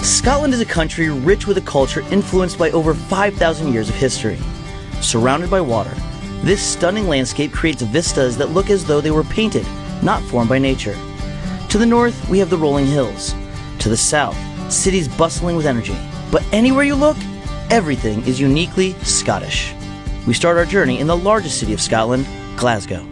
Scotland is a country rich with a culture influenced by over 5,000 years of history. Surrounded by water, this stunning landscape creates vistas that look as though they were painted, not formed by nature. To the north, we have the rolling hills. To the south, cities bustling with energy. But anywhere you look, everything is uniquely Scottish. We start our journey in the largest city of Scotland, Glasgow.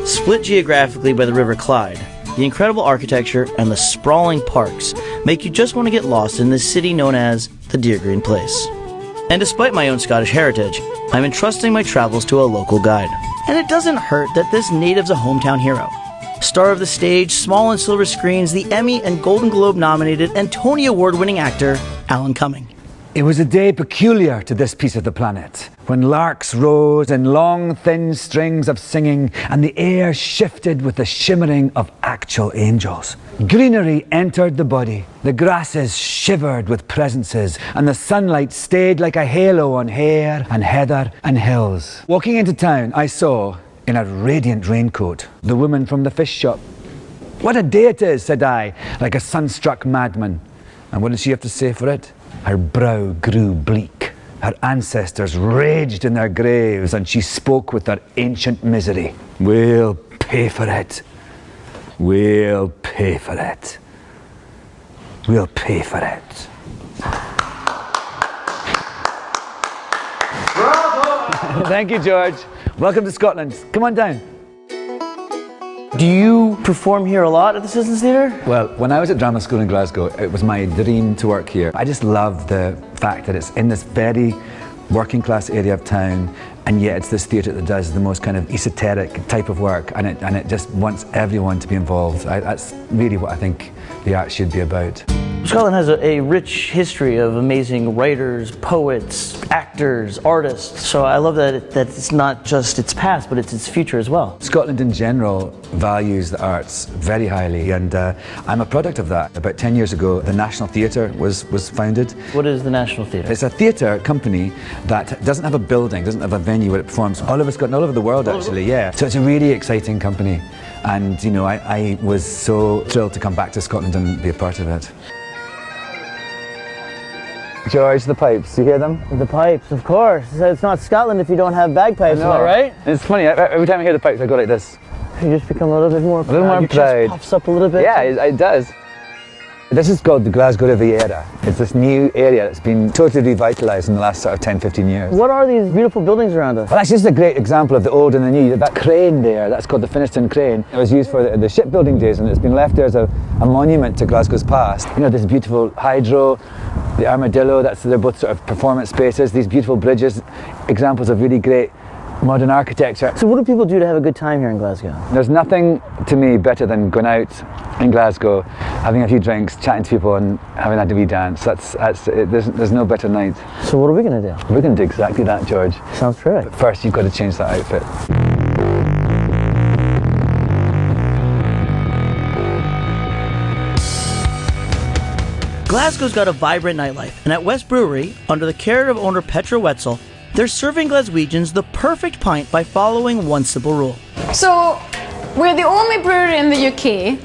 Split geographically by the River Clyde, the incredible architecture and the sprawling parks make you just want to get lost in this city known as the Deer Green Place. And despite my own Scottish heritage, I'm entrusting my travels to a local guide. And it doesn't hurt that this native's a hometown hero. Star of the stage, small and silver screens, the Emmy and Golden Globe nominated and Tony Award winning actor, Alan Cumming. It was a day peculiar to this piece of the planet, when larks rose in long, thin strings of singing and the air shifted with the shimmering of actual angels. Greenery entered the body, the grasses shivered with presences, and the sunlight stayed like a halo on hair and heather and hills. Walking into town, I saw, in a radiant raincoat, the woman from the fish shop. "What a day it is," said I, like a sunstruck madman. And what did she have to say for it? Her brow grew bleak. Her ancestors raged in their graves, and she spoke with their ancient misery. "We'll pay for it. We'll pay for it. We'll pay for it." Bravo! Thank you, George. Welcome to Scotland. Come on down. Do you perform here a lot at the Citizens Theatre? Well, when I was at drama school in Glasgow, it was my dream to work here. I just love the fact that it's in this very working class area of town, and yet it's this theatre that does the most kind of esoteric type of work, and it just wants everyone to be involved. That's really what I think the arts should be about. Scotland has a rich history of amazing writers, poets, actors, artists. So I love that it's not just its past, but it's its future as well. Scotland in general values the arts very highly, and I'm a product of that. About 10 years ago, the National Theatre was founded. What is the National Theatre? It's a theatre company that doesn't have a building, doesn't have a venue where it performs. All over Scotland, all over the world actually, yeah. So it's a really exciting company. And you know, I was so thrilled to come back to Scotland and be a part of it. George, the pipes, you hear them? The pipes, of course. It's not Scotland if you don't have bagpipes, am I right? It's funny, every time I hear the pipes I go like this. You just become a little bit more proud. A little more proud. Your chest puffs up a little bit. Yeah, it does. This is called the Glasgow Riviera. It's this new area that's been totally revitalised in the last sort of 10-15 years. What are these beautiful buildings around us? Well, that's just a great example of the old and the new. That crane there, that's called the Finnieston Crane. It was used for the shipbuilding days, and it's been left there as a monument to Glasgow's past. You know, this beautiful hydro, the armadillo, they're both sort of performance spaces, these beautiful bridges, examples of really great modern architecture. So what do people do to have a good time here in Glasgow? There's nothing to me better than going out in Glasgow, having a few drinks, chatting to people and having that wee dance. There's no better night. So what are we going to do? We're going to do exactly that, George. Sounds terrific. But first you've got to change that outfit. Glasgow's got a vibrant nightlife, and at West Brewery, under the care of owner Petra Wetzel, they're serving Glaswegians the perfect pint by following one simple rule. So, we're the only brewery in the UK,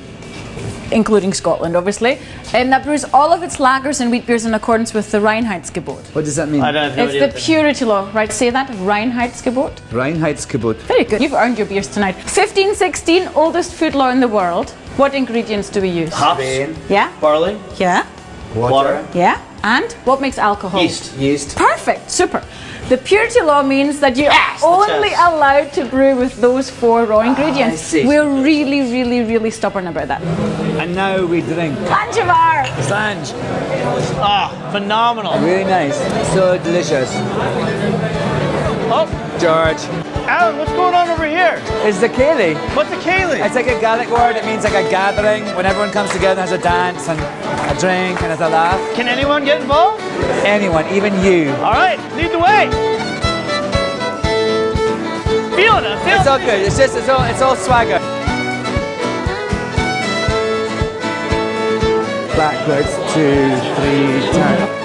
including Scotland obviously, and that brews all of its lagers and wheat beers in accordance with the Reinheitsgebot. What does that mean? I don't have no idea. It's the purity law, right? Say that, Reinheitsgebot. Reinheitsgebot. Very good, you've earned your beers tonight. 1516, oldest food law in the world. What ingredients do we use? Hops. Yeah. Barley. Yeah. Water. Yeah. And what makes alcohol? Yeast. Perfect, super. The purity law means that you're only allowed to brew with those 4 raw ingredients. I see. We're really, really, really stubborn about that. And now we drink. Langevar! Sanj. Phenomenal. Really nice. So delicious. Oh, George. Alan, what's going on over here? It's the Cayley. What's a Cayley? It's like a Gaelic word. It means like a gathering when everyone comes together and has a dance and a drink and has a laugh. Can anyone get involved? Anyone, even you. All right, lead the way. Feeling it. It's all good. It's all swagger. Backwards, 2, 3, turn.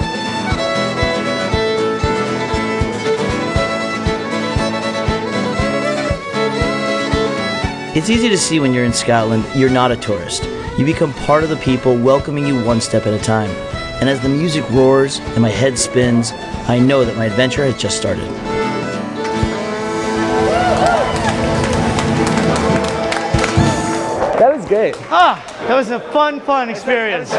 It's easy to see when you're in Scotland, you're not a tourist. You become part of the people welcoming you one step at a time. And as the music roars and my head spins, I know that my adventure has just started. That was great. That was a fun experience.